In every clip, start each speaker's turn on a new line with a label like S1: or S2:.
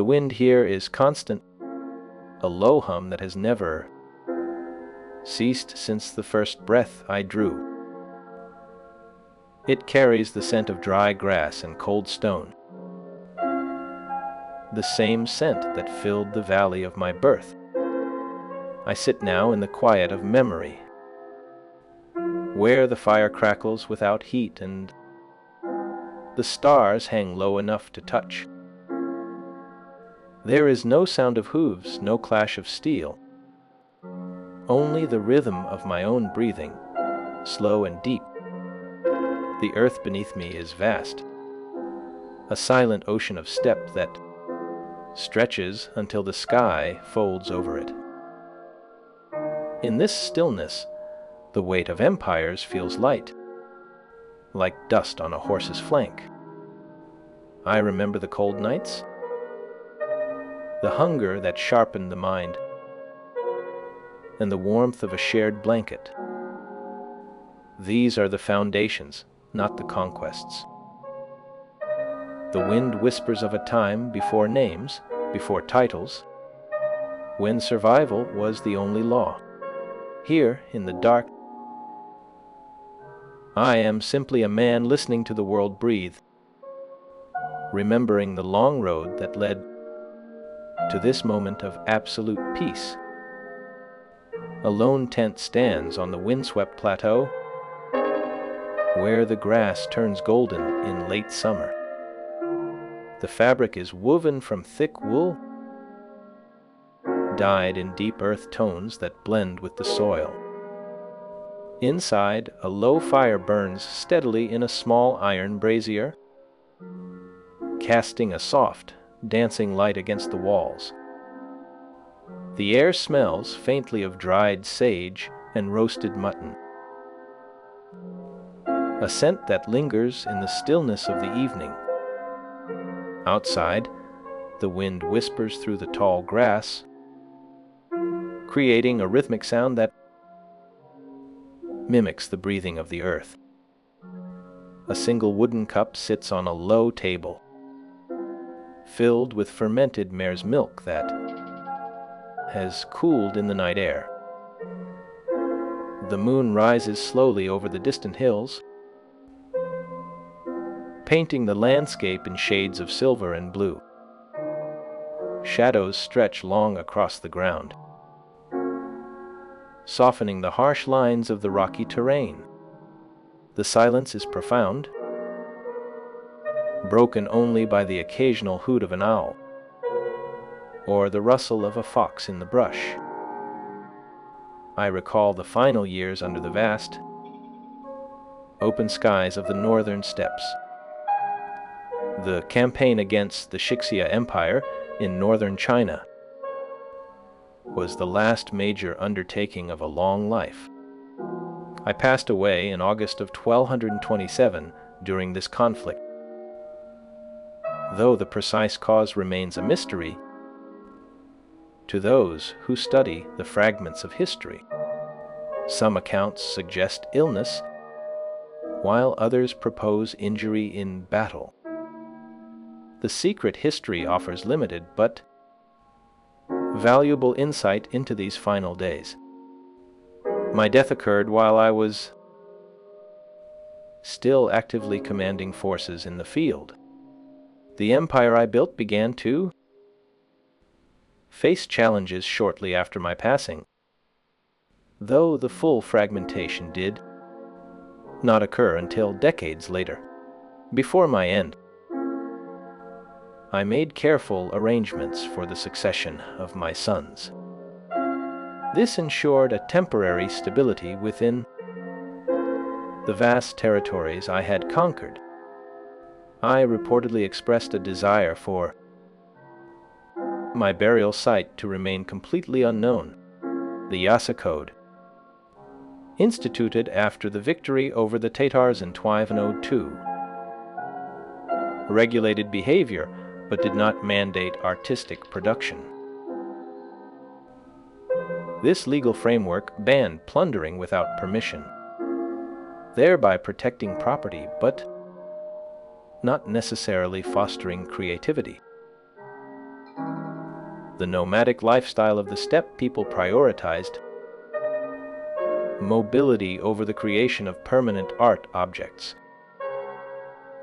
S1: The wind here is constant, a low hum that has never ceased since the first breath I drew. It carries the scent of dry grass and cold stone, the same scent that filled the valley of my birth. I sit now in the quiet of memory, where the fire crackles without heat and the stars hang low enough to touch. There is no sound of hooves, no clash of steel, only the rhythm of my own breathing, slow and deep. The earth beneath me is vast, a silent ocean of steppe that stretches until the sky folds over it. In this stillness, the weight of empires feels light, like dust on a horse's flank. I remember the cold nights, the hunger that sharpened the mind, and the warmth of a shared blanket. These are the foundations, not the conquests. The wind whispers of a time before names, before titles, when survival was the only law. Here, in the dark, I am simply a man listening to the world breathe, remembering the long road that led to this moment of absolute peace. A lone tent stands on the windswept plateau, where the grass turns golden in late summer. The fabric is woven from thick wool, dyed in deep earth tones that blend with the soil. Inside, a low fire burns steadily in a small iron brazier, casting a soft, dancing light against the walls. The air smells faintly of dried sage and roasted mutton, a scent that lingers in the stillness of the evening. Outside, the wind whispers through the tall grass, creating a rhythmic sound that mimics the breathing of the earth. A single wooden cup sits on a low table, filled with fermented mare's milk that has cooled in the night air. The moon rises slowly over the distant hills, painting the landscape in shades of silver and blue. Shadows stretch long across the ground, softening the harsh lines of the rocky terrain. The silence is profound, broken only by the occasional hoot of an owl or the rustle of a fox in the brush. I recall the final years under the vast, open skies of the northern steppes. The campaign against the Shixia Empire in northern China was the last major undertaking of a long life. I passed away in August of 1227 during this conflict. Though the precise cause remains a mystery to those who study the fragments of history, some accounts suggest illness, while others propose injury in battle. The secret history offers limited but valuable insight into these final days. My death occurred while I was still actively commanding forces in the field. The empire I built began to face challenges shortly after my passing, though the full fragmentation did not occur until decades later. Before my end, I made careful arrangements for the succession of my sons. This ensured a temporary stability within the vast territories I had conquered. I reportedly expressed a desire for my burial site to remain completely unknown. The Yasa Code, instituted after the victory over the Tatars in 1202, regulated behavior but did not mandate artistic production. This legal framework banned plundering without permission, thereby protecting property but not necessarily fostering creativity. The nomadic lifestyle of the steppe people prioritized mobility over the creation of permanent art objects.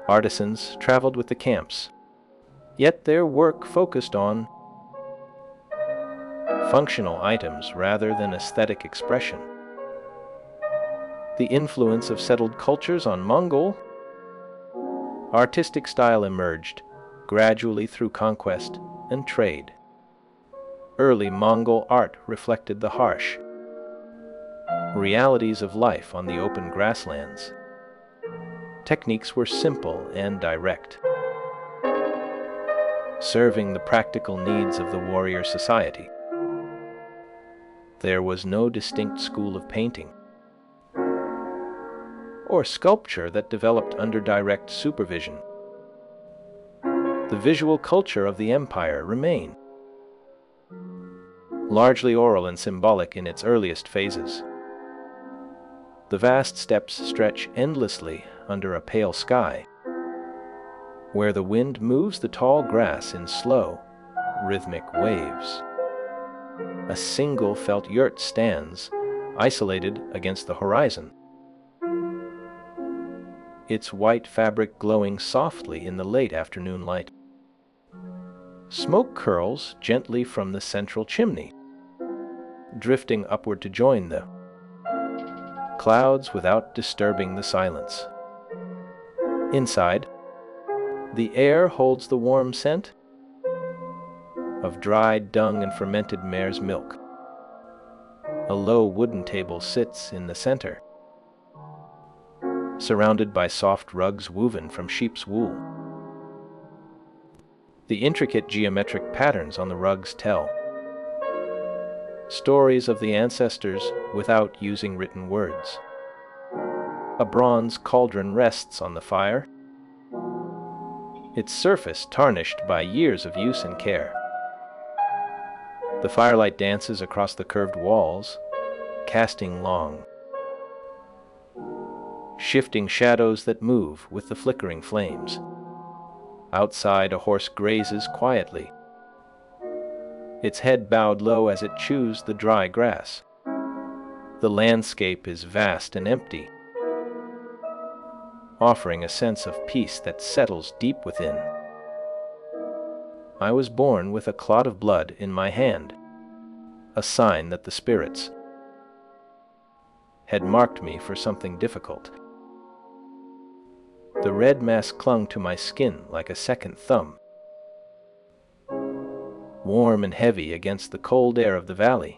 S1: Artisans traveled with the camps, yet their work focused on functional items rather than aesthetic expression. The influence of settled cultures on Mongol artistic style emerged gradually through conquest and trade. Early Mongol art reflected the harsh realities of life on the open grasslands. Techniques were simple and direct, serving the practical needs of the warrior society. There was no distinct school of painting or sculpture that developed under direct supervision. The visual culture of the empire remained largely oral and symbolic in its earliest phases. The vast steppes stretch endlessly under a pale sky, where the wind moves the tall grass in slow, rhythmic waves. A single felt yurt stands, isolated against the horizon, its white fabric glowing softly in the late afternoon light. Smoke curls gently from the central chimney, drifting upward to join the clouds without disturbing the silence. Inside, the air holds the warm scent of dried dung and fermented mare's milk. A low wooden table sits in the center, surrounded by soft rugs woven from sheep's wool. The intricate geometric patterns on the rugs tell stories of the ancestors without using written words. A bronze cauldron rests on the fire, its surface tarnished by years of use and care. The firelight dances across the curved walls, casting long, shifting shadows that move with the flickering flames. Outside, a horse grazes quietly, its head bowed low as it chews the dry grass. The landscape is vast and empty, offering a sense of peace that settles deep within. I was born with a clot of blood in my hand, a sign that the spirits had marked me for something difficult. The red mass clung to my skin like a second thumb, warm and heavy against the cold air of the valley.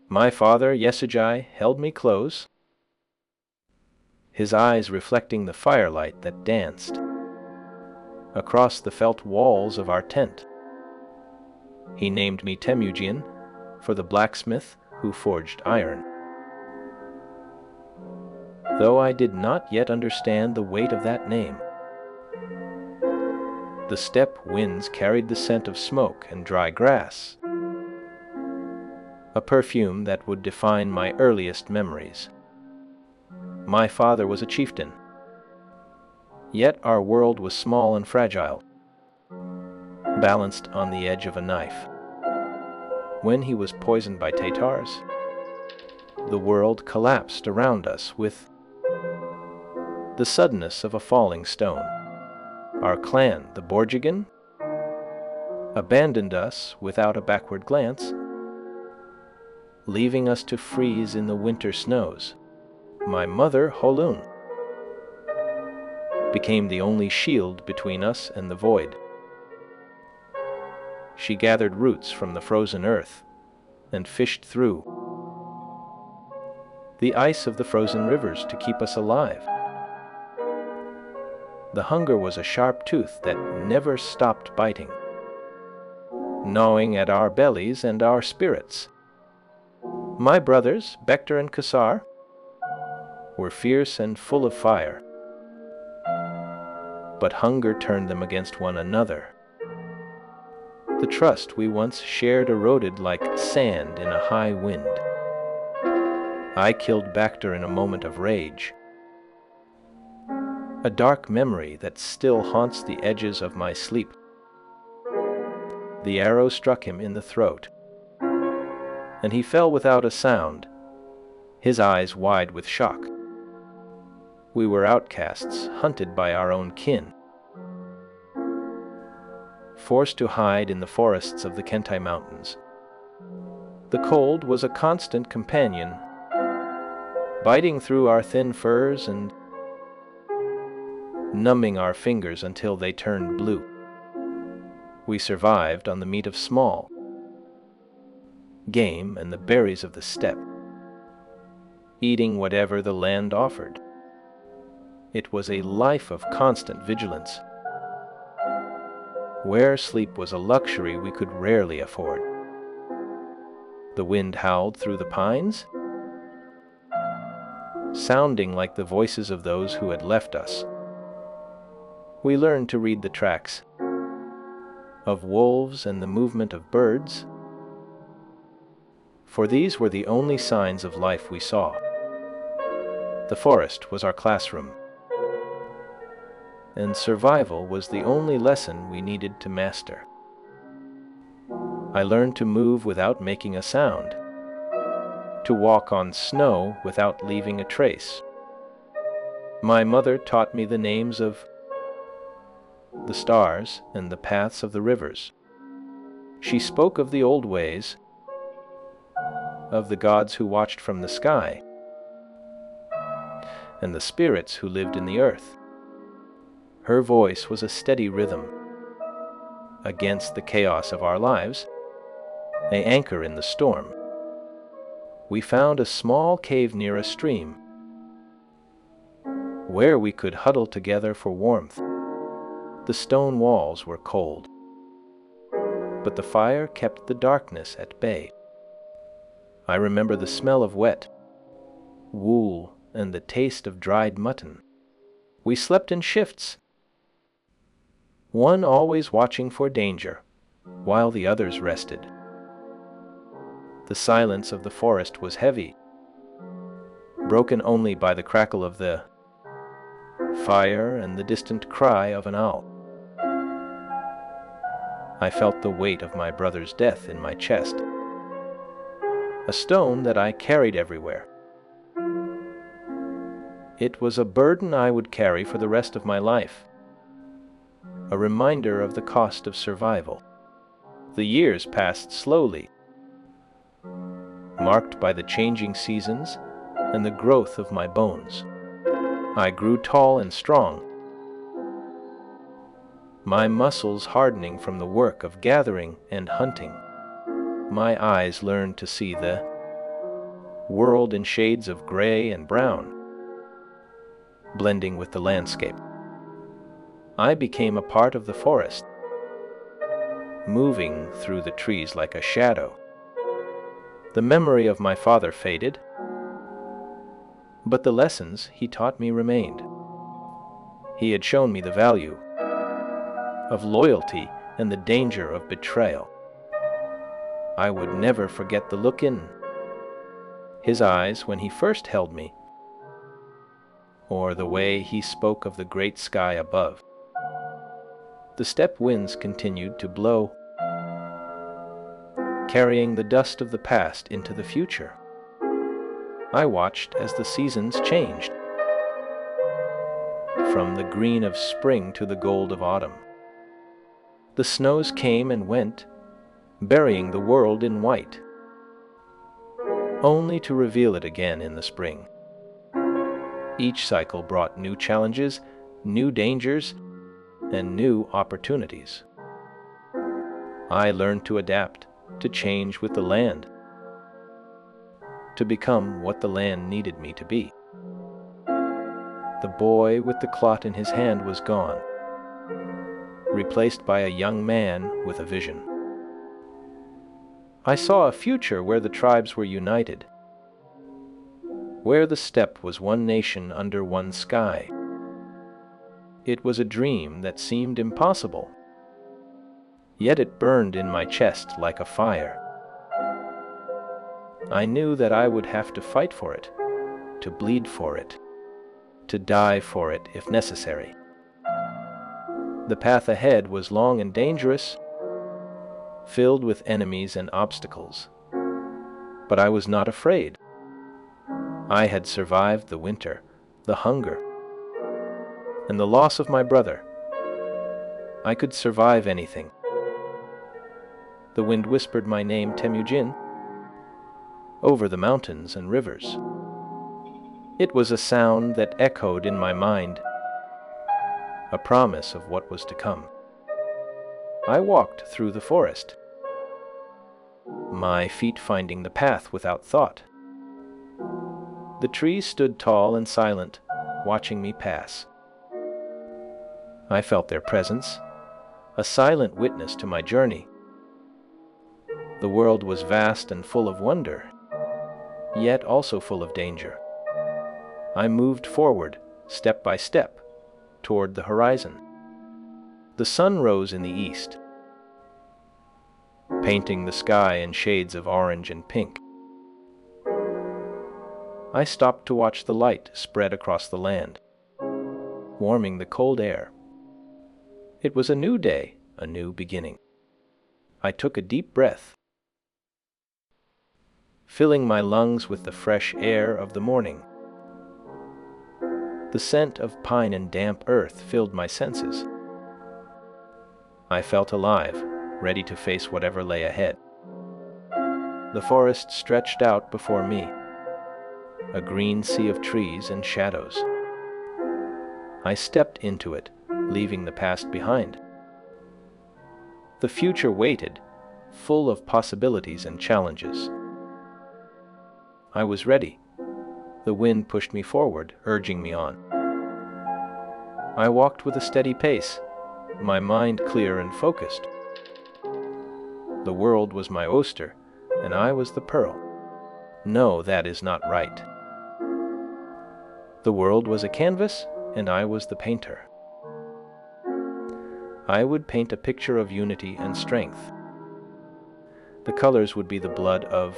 S1: My father, Yesujai, held me close, his eyes reflecting the firelight that danced across the felt walls of our tent. He named me Temujin for the blacksmith who forged iron. Though I did not yet understand the weight of that name, the steppe winds carried the scent of smoke and dry grass, a perfume that would define my earliest memories. My father was a chieftain, yet our world was small and fragile, balanced on the edge of a knife. When he was poisoned by Tatars, the world collapsed around us with the suddenness of a falling stone. Our clan, the Borjigin, abandoned us without a backward glance, leaving us to freeze in the winter snows. My mother, Holun, became the only shield between us and the void. She gathered roots from the frozen earth and fished through the ice of the frozen rivers to keep us alive. The hunger was a sharp tooth that never stopped biting, gnawing at our bellies and our spirits. My brothers, Bektar and Kassar, were fierce and full of fire, but hunger turned them against one another. The trust we once shared eroded like sand in a high wind. I killed Bektar in a moment of rage, a dark memory that still haunts the edges of my sleep. The arrow struck him in the throat, and he fell without a sound, his eyes wide with shock. We were outcasts, hunted by our own kin, forced to hide in the forests of the Kentai Mountains. The cold was a constant companion, biting through our thin furs and numbing our fingers until they turned blue. We survived on the meat of small game and the berries of the steppe, eating whatever the land offered. It was a life of constant vigilance, where sleep was a luxury we could rarely afford. The wind howled through the pines, sounding like the voices of those who had left us. We learned to read the tracks of wolves and the movement of birds, for these were the only signs of life we saw. The forest was our classroom, and survival was the only lesson we needed to master. I learned to move without making a sound, to walk on snow without leaving a trace. My mother taught me the names of the stars and the paths of the rivers. She spoke of the old ways, of the gods who watched from the sky, and the spirits who lived in the earth. Her voice was a steady rhythm against the chaos of our lives, an anchor in the storm. We found a small cave near a stream, where we could huddle together for warmth. The stone walls were cold, but the fire kept the darkness at bay. I remember the smell of wet wool and the taste of dried mutton. We slept in shifts, one always watching for danger, while the others rested. The silence of the forest was heavy, broken only by the crackle of the fire and the distant cry of an owl. I felt the weight of my brother's death in my chest, a stone that I carried everywhere. It was a burden I would carry for the rest of my life, a reminder of the cost of survival. The years passed slowly, marked by the changing seasons and the growth of my bones. I grew tall and strong, my muscles hardening from the work of gathering and hunting. My eyes learned to see the world in shades of gray and brown, blending with the landscape. I became a part of the forest, moving through the trees like a shadow. The memory of my father faded, but the lessons he taught me remained. He had shown me the value of loyalty and the danger of betrayal. I would never forget the look in his eyes when he first held me, or the way he spoke of the great sky above. The steppe winds continued to blow, carrying the dust of the past into the future. I watched as the seasons changed, from the green of spring to the gold of autumn. The snows came and went, burying the world in white, only to reveal it again in the spring. Each cycle brought new challenges, new dangers, and new opportunities. I learned to adapt, to change with the land, to become what the land needed me to be. The boy with the clot in his hand was gone, replaced by a young man with a vision. I saw a future where the tribes were united, where the steppe was one nation under one sky. It was a dream that seemed impossible, yet it burned in my chest like a fire. I knew that I would have to fight for it, to bleed for it, to die for it if necessary. The path ahead was long and dangerous, filled with enemies and obstacles. But I was not afraid. I had survived the winter, the hunger, and the loss of my brother. I could survive anything. The wind whispered my name, Temujin, over the mountains and rivers. It was a sound that echoed in my mind, a promise of what was to come. I walked through the forest, my feet finding the path without thought. The trees stood tall and silent, watching me pass. I felt their presence, a silent witness to my journey. The world was vast and full of wonder, yet also full of danger. I moved forward, step by step, toward the horizon. The sun rose in the east, painting the sky in shades of orange and pink. I stopped to watch the light spread across the land, warming the cold air. It was a new day, a new beginning. I took a deep breath, filling my lungs with the fresh air of the morning. The scent of pine and damp earth filled my senses. I felt alive, ready to face whatever lay ahead. The forest stretched out before me, a green sea of trees and shadows. I stepped into it, leaving the past behind. The future waited, full of possibilities and challenges. I was ready. The wind pushed me forward, urging me on. I walked with a steady pace, my mind clear and focused. The world was my oyster, and I was the pearl. No, that is not right. The world was a canvas, and I was the painter. I would paint a picture of unity and strength. The colors would be the blood of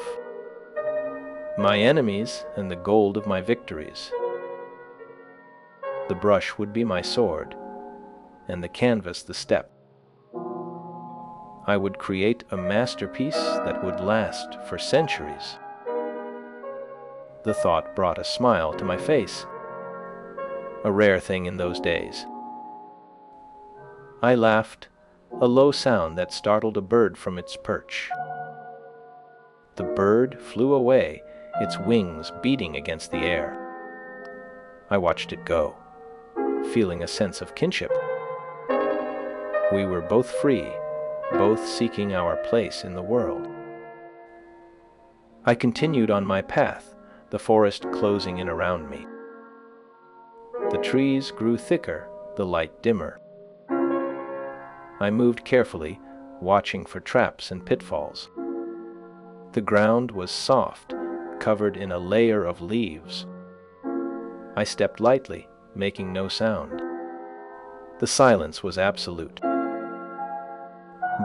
S1: my enemies and the gold of my victories. The brush would be my sword, and the canvas the step. I would create a masterpiece that would last for centuries. The thought brought a smile to my face, a rare thing in those days. I laughed, a low sound that startled a bird from its perch. The bird flew away, its wings beating against the air. I watched it go, feeling a sense of kinship. We were both free, both seeking our place in the world. I continued on my path, the forest closing in around me. The trees grew thicker, the light dimmer. I moved carefully, watching for traps and pitfalls. The ground was soft, covered in a layer of leaves. I stepped lightly, making no sound. The silence was absolute,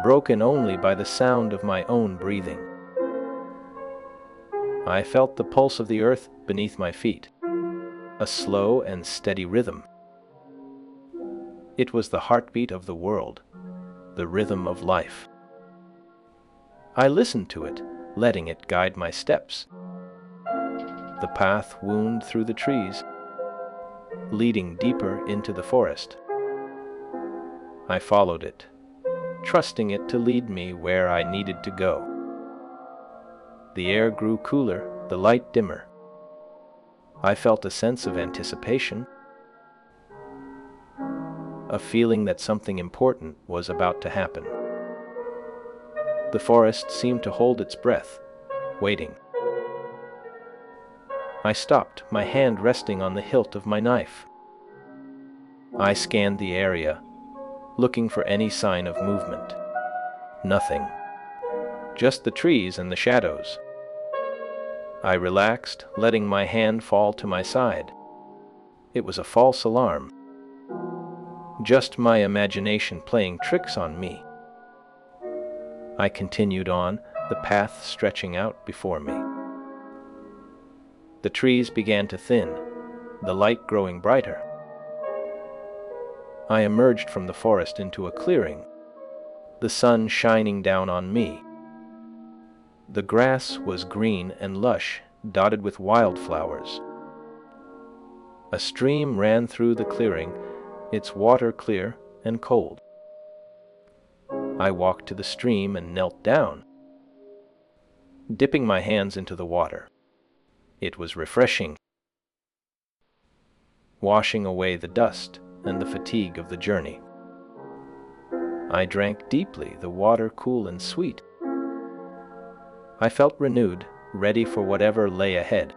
S1: broken only by the sound of my own breathing. I felt the pulse of the earth beneath my feet, a slow and steady rhythm. It was the heartbeat of the world, the rhythm of life. I listened to it, letting it guide my steps. The path wound through the trees, leading deeper into the forest. I followed it, trusting it to lead me where I needed to go. The air grew cooler, the light dimmer. I felt a sense of anticipation, a feeling that something important was about to happen. The forest seemed to hold its breath, waiting. I stopped, my hand resting on the hilt of my knife. I scanned the area, looking for any sign of movement. Nothing. Just the trees and the shadows. I relaxed, letting my hand fall to my side. It was a false alarm. Just my imagination playing tricks on me. I continued on, the path stretching out before me. The trees began to thin, the light growing brighter. I emerged from the forest into a clearing. the sun shining down on me. The grass was green and lush, dotted with wildflowers. A stream ran through the clearing, its water clear and cold. I walked to the stream and knelt down, dipping my hands into the water. It was refreshing, washing away the dust and the fatigue of the journey. I drank deeply, the water cool and sweet. I felt renewed, ready for whatever lay ahead.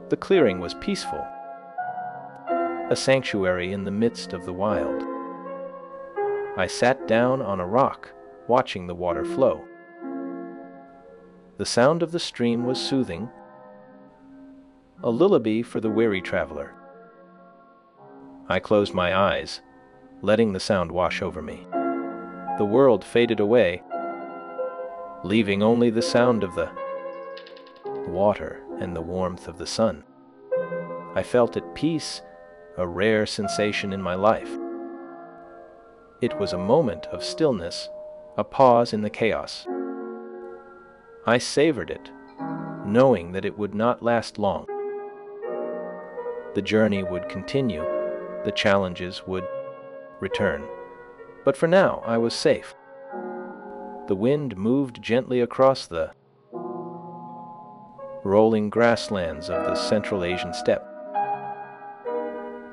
S1: The clearing was peaceful, a sanctuary in the midst of the wild. I sat down on a rock, watching the water flow. The sound of the stream was soothing, a lullaby for the weary traveler. I closed my eyes, letting the sound wash over me. The world faded away, leaving only the sound of the water and the warmth of the sun. I felt at peace, a rare sensation in my life. It was a moment of stillness, a pause in the chaos. I savored it, knowing that it would not last long. The journey would continue, the challenges would return. But for now, I was safe. The wind moved gently across the rolling grasslands of the Central Asian steppe,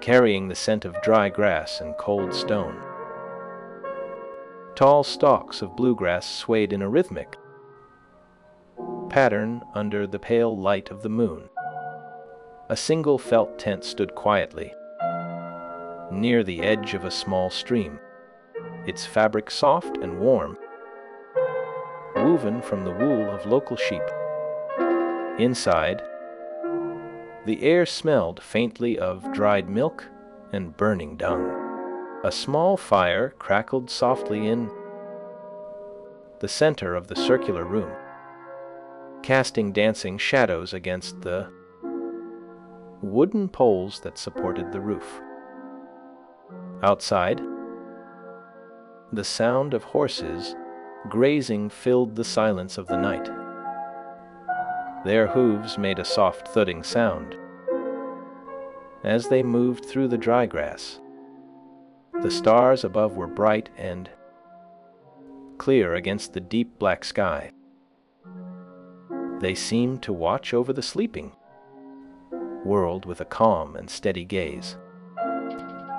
S1: carrying the scent of dry grass and cold stone. Tall stalks of bluegrass swayed in a rhythmic pattern under the pale light of the moon. A single felt tent stood quietly near the edge of a small stream, its fabric soft and warm, woven from the wool of local sheep. Inside, the air smelled faintly of dried milk and burning dung. A small fire crackled softly in the center of the circular room, casting dancing shadows against the wooden poles that supported the roof. Outside, the sound of horses grazing filled the silence of the night. Their hooves made a soft thudding sound as they moved through the dry grass. The stars above were bright and clear against the deep black sky. They seemed to watch over the sleeping world with a calm and steady gaze.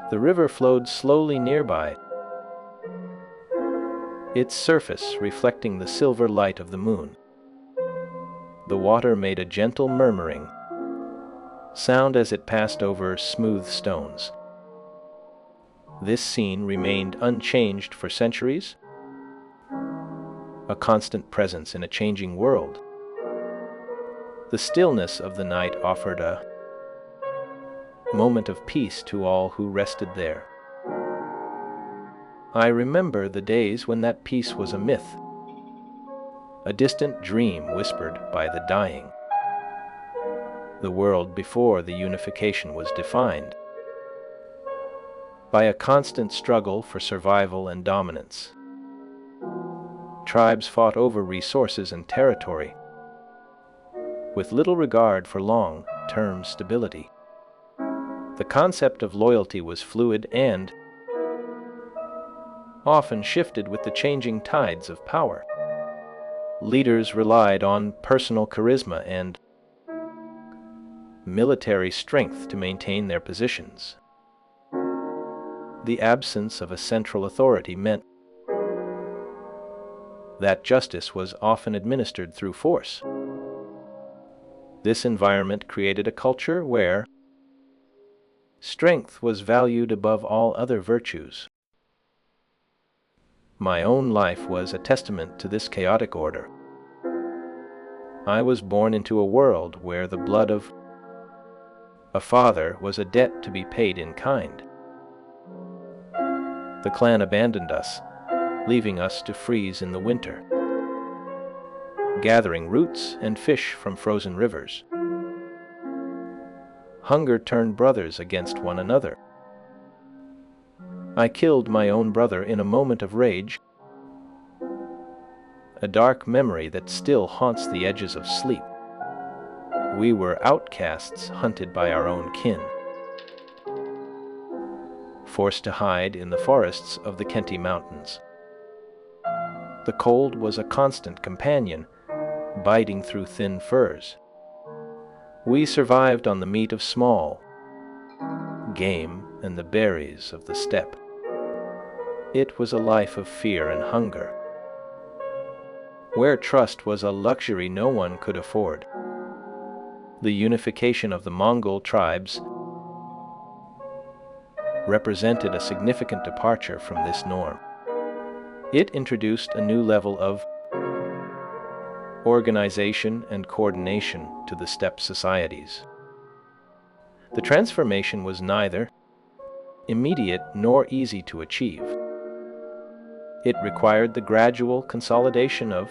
S1: The river flowed slowly nearby, its surface reflecting the silver light of the moon. The water made a gentle murmuring sound as it passed over smooth stones. This scene remained unchanged for centuries, a constant presence in a changing world. The stillness of the night offered a moment of peace to all who rested there. I remember the days when that peace was a myth, a distant dream whispered by the dying, the world before the unification was defined by a constant struggle for survival and dominance. Tribes fought over resources and territory, with little regard for long-term stability. The concept of loyalty was fluid and often shifted with the changing tides of power. Leaders relied on personal charisma and military strength to maintain their positions. The absence of a central authority meant that justice was often administered through force. This environment created a culture where strength was valued above all other virtues. My own life was a testament to this chaotic order. I was born into a world where the blood of a father was a debt to be paid in kind. The clan abandoned us, leaving us to freeze in the winter, gathering roots and fish from frozen rivers. Hunger turned brothers against one another. I killed my own brother in a moment of rage, a dark memory that still haunts the edges of sleep. We were outcasts hunted by our own kin, forced to hide in the forests of the Kenti Mountains. The cold was a constant companion, biting through thin furs. We survived on the meat of small game and the berries of the steppe. It was a life of fear and hunger, where trust was a luxury no one could afford. The unification of the Mongol tribes represented a significant departure from this norm. It introduced a new level of organization and coordination to the steppe societies. The transformation was neither immediate nor easy to achieve. It required the gradual consolidation of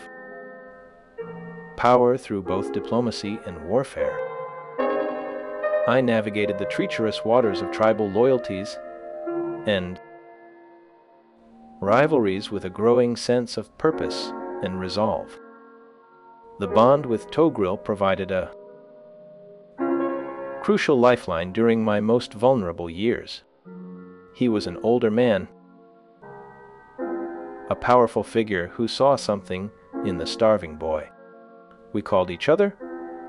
S1: power through both diplomacy and warfare. I navigated the treacherous waters of tribal loyalties and rivalries with a growing sense of purpose and resolve. The bond with Togrul provided a crucial lifeline during my most vulnerable years. He was an older man, a powerful figure who saw something in the starving boy. We called each other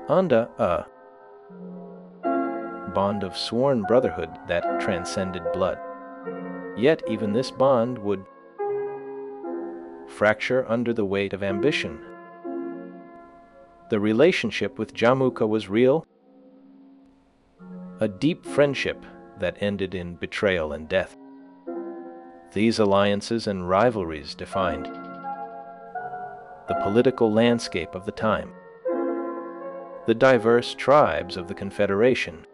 S1: Anda, a bond of sworn brotherhood that transcended blood. Yet even this bond would fracture under the weight of ambition. The relationship with Jamukha was real, a deep friendship that ended in betrayal and death. These alliances and rivalries defined the political landscape of the time. The diverse tribes of the Confederation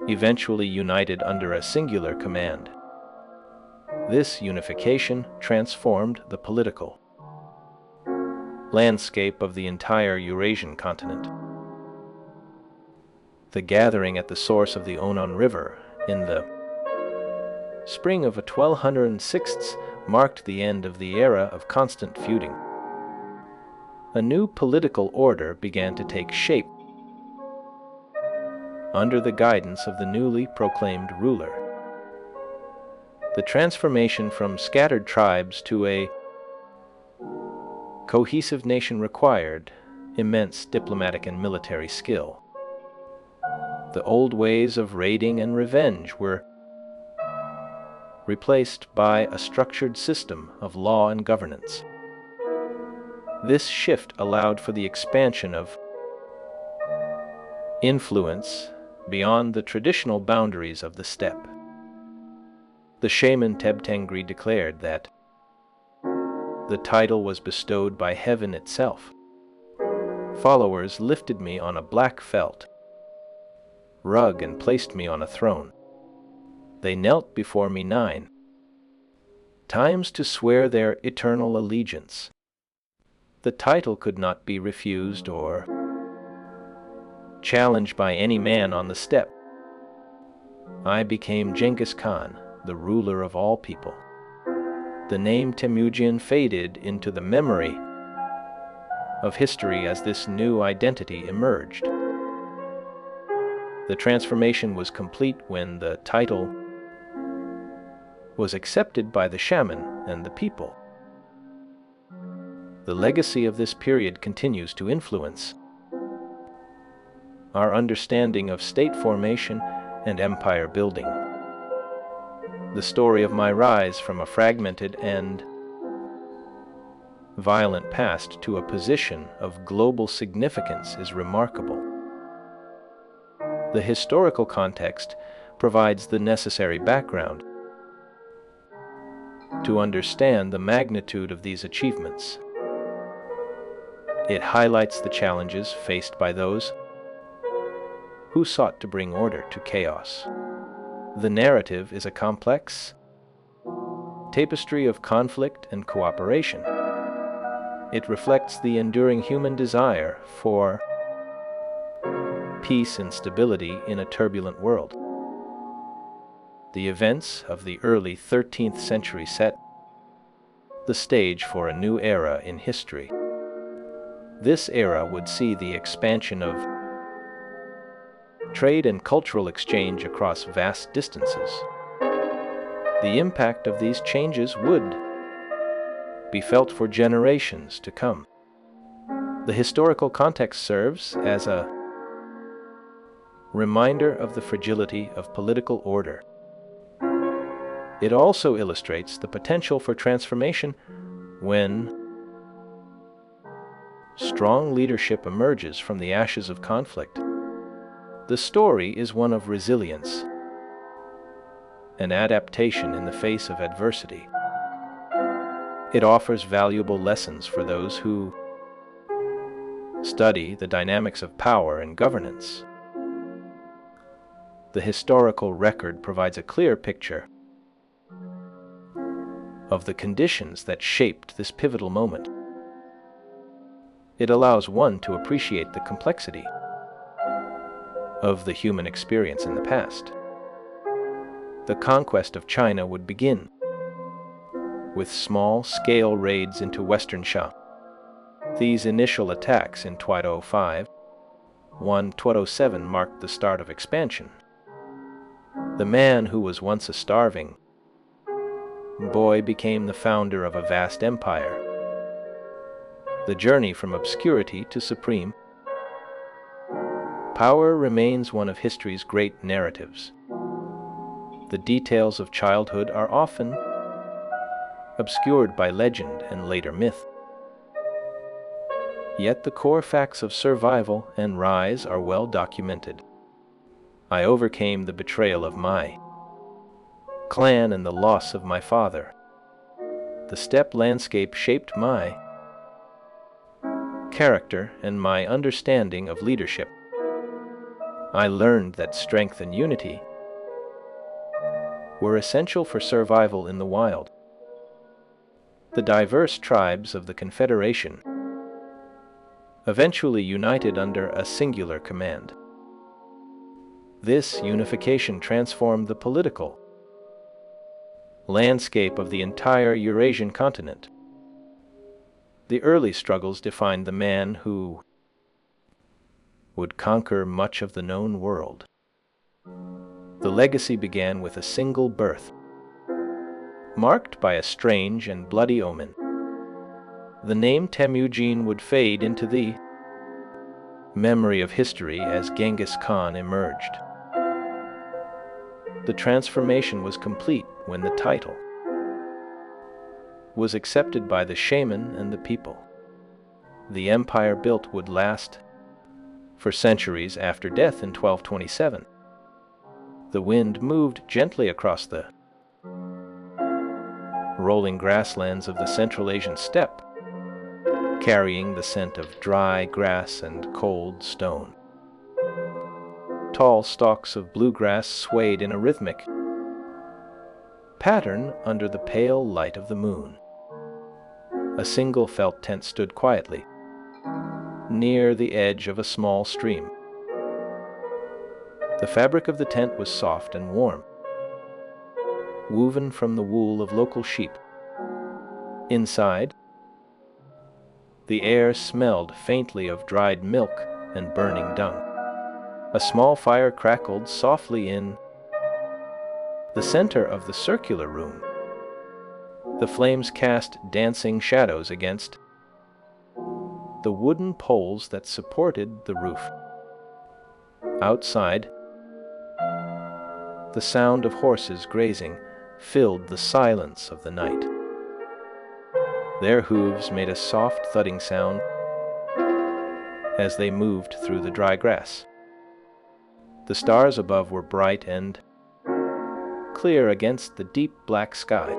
S1: eventually united under a singular command. This unification transformed the political landscape of the entire Eurasian continent. The gathering at the source of the Onon River in the spring of 1206 marked the end of the era of constant feuding. A new political order began to take shape under the guidance of the newly proclaimed ruler. The transformation from scattered tribes to a cohesive nation required immense diplomatic and military skill. The old ways of raiding and revenge were replaced by a structured system of law and governance. This shift allowed for the expansion of influence beyond the traditional boundaries of the steppe. The shaman Tebtengri declared that the title was bestowed by heaven itself. Followers lifted me on a black felt rug and placed me on a throne. They knelt before me 9 times to swear their eternal allegiance. The title could not be refused or challenged by any man on the steppe. I became Genghis Khan, the ruler of all people. The name Temujin faded into the memory of history as this new identity emerged. The transformation was complete when the title was accepted by the shaman and the people. The legacy of this period continues to influence our understanding of state formation and empire building. The story of my rise from a fragmented and violent past to a position of global significance is remarkable. The historical context provides the necessary background to understand the magnitude of these achievements. It highlights the challenges faced by those who sought to bring order to chaos. The narrative is a complex tapestry of conflict and cooperation. It reflects the enduring human desire for peace and stability in a turbulent world. The events of the early 13th century set the stage for a new era in history. This era would see the expansion of trade and cultural exchange across vast distances. The impact of these changes would be felt for generations to come. The historical context serves as a reminder of the fragility of political order. It also illustrates the potential for transformation when strong leadership emerges from the ashes of conflict. The story is one of resilience and adaptation in the face of adversity. It offers valuable lessons for those who study the dynamics of power and governance. The historical record provides a clear picture of the conditions that shaped this pivotal moment. It allows one to appreciate the complexity of the human experience in the past. The conquest of China would begin with small-scale raids into Western China. These initial attacks in 1205-1207 marked the start of expansion. The man who was once a starving boy became the founder of a vast empire. The journey from obscurity to supreme power remains one of history's great narratives. The details of childhood are often obscured by legend and later myth. Yet the core facts of survival and rise are well documented. I overcame the betrayal of my clan and the loss of my father. The steppe landscape shaped my character and my understanding of leadership. I learned that strength and unity were essential for survival in the wild. The diverse tribes of the Confederation eventually united under a singular command. This unification transformed the political landscape of the entire Eurasian continent. The early struggles defined the man who would conquer much of the known world. The legacy began with a single birth, marked by a strange and bloody omen. The name Temujin would fade into the memory of history as Genghis Khan emerged. The transformation was complete when the title was accepted by the shaman and the people. The empire built would last for centuries after death in 1227. The wind moved gently across the rolling grasslands of the Central Asian steppe, carrying the scent of dry grass and cold stone. Tall stalks of bluegrass swayed in a rhythmic pattern under the pale light of the moon. A single felt tent stood quietly near the edge of a small stream. The fabric of the tent was soft and warm, woven from the wool of local sheep. Inside, the air smelled faintly of dried milk and burning dung. A small fire crackled softly in the center of the circular room. The flames cast dancing shadows against the wooden poles that supported the roof. Outside, the sound of horses grazing filled the silence of the night. Their hooves made a soft thudding sound as they moved through the dry grass. The stars above were bright and clear against the deep black sky.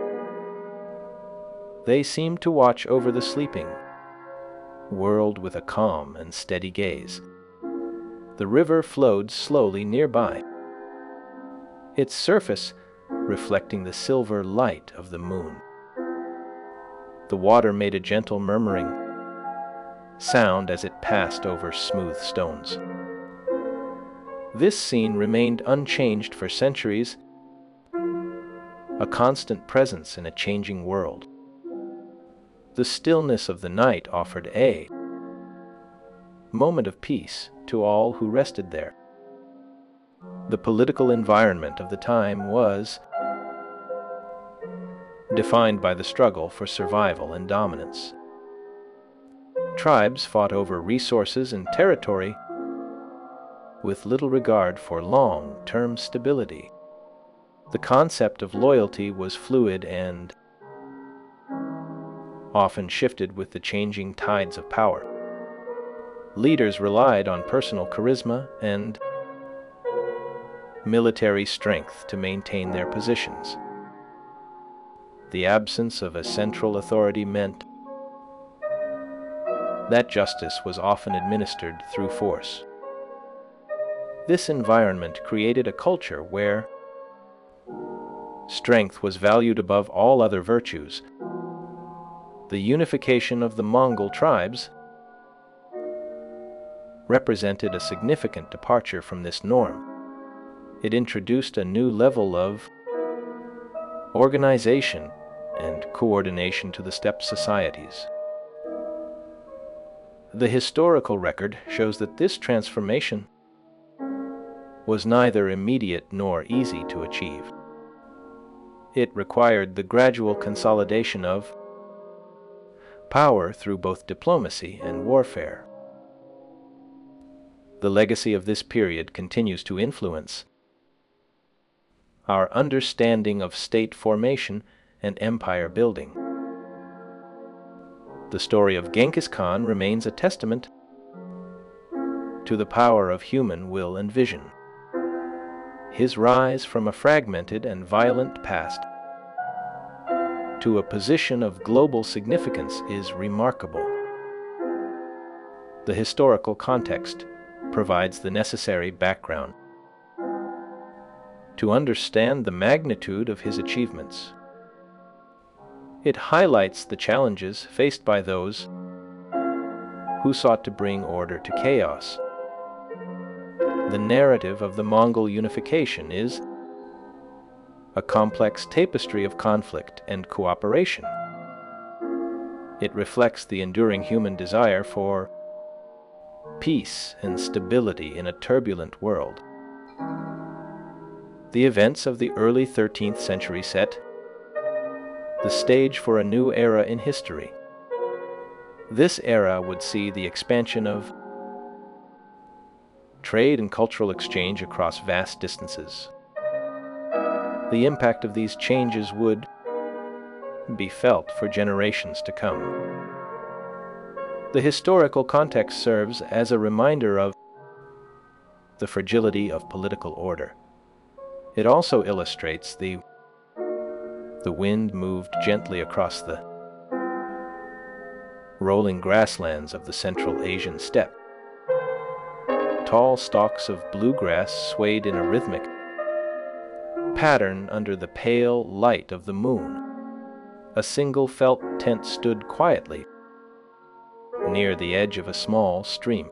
S1: They seemed to watch over the sleeping world with a calm and steady gaze. The river flowed slowly nearby, its surface reflecting the silver light of the moon. The water made a gentle murmuring sound as it passed over smooth stones. This scene remained unchanged for centuries, a constant presence in a changing world. The stillness of the night offered a moment of peace to all who rested there. The political environment of the time was defined by the struggle for survival and dominance. Tribes fought over resources and territory with little regard for long-term stability. The concept of loyalty was fluid and often shifted with the changing tides of power. Leaders relied on personal charisma and military strength to maintain their positions. The absence of a central authority meant that justice was often administered through force. This environment created a culture where strength was valued above all other virtues. The unification of the Mongol tribes represented a significant departure from this norm. It introduced a new level of organization and coordination to the steppe societies. The historical record shows that this transformation was neither immediate nor easy to achieve. It required the gradual consolidation of power through both diplomacy and warfare. The legacy of this period continues to influence our understanding of state formation and empire building. The story of Genghis Khan remains a testament to the power of human will and vision. His rise from a fragmented and violent past to a position of global significance is remarkable. The historical context provides the necessary background to understand the magnitude of his achievements. It highlights the challenges faced by those who sought to bring order to chaos. The narrative of the Mongol unification is a complex tapestry of conflict and cooperation. It reflects the enduring human desire for peace and stability in a turbulent world. The events of the early 13th century set the stage for a new era in history. This era would see the expansion of trade and cultural exchange across vast distances. The impact of these changes would be felt for generations to come. The historical context serves as a reminder of the fragility of political order. It also illustrates the wind moved gently across the rolling grasslands of the Central Asian steppe. Tall stalks of bluegrass swayed in a rhythmic pattern under the pale light of the moon. A single felt tent stood quietly near the edge of a small stream.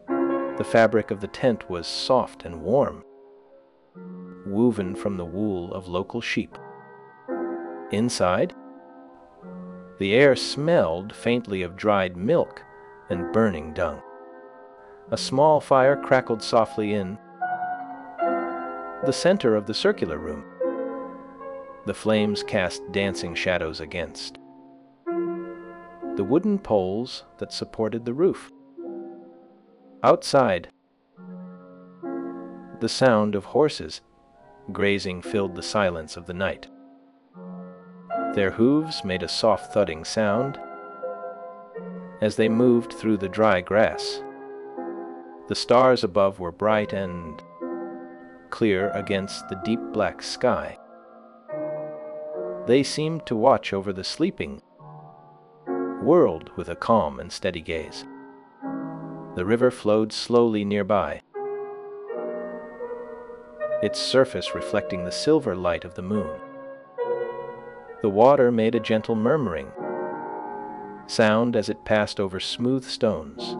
S1: The fabric of the tent was soft and warm, woven from the wool of local sheep. Inside, the air smelled faintly of dried milk and burning dung. A small fire crackled softly in the center of the circular room. The flames cast dancing shadows against the wooden poles that supported the roof. Outside, the sound of horses grazing filled the silence of the night. Their hooves made a soft thudding sound as they moved through the dry grass. The stars above were bright and clear against the deep black sky. They seemed to watch over the sleeping world with a calm and steady gaze. The river flowed slowly nearby, its surface reflecting the silver light of the moon. The water made a gentle murmuring sound as it passed over smooth stones.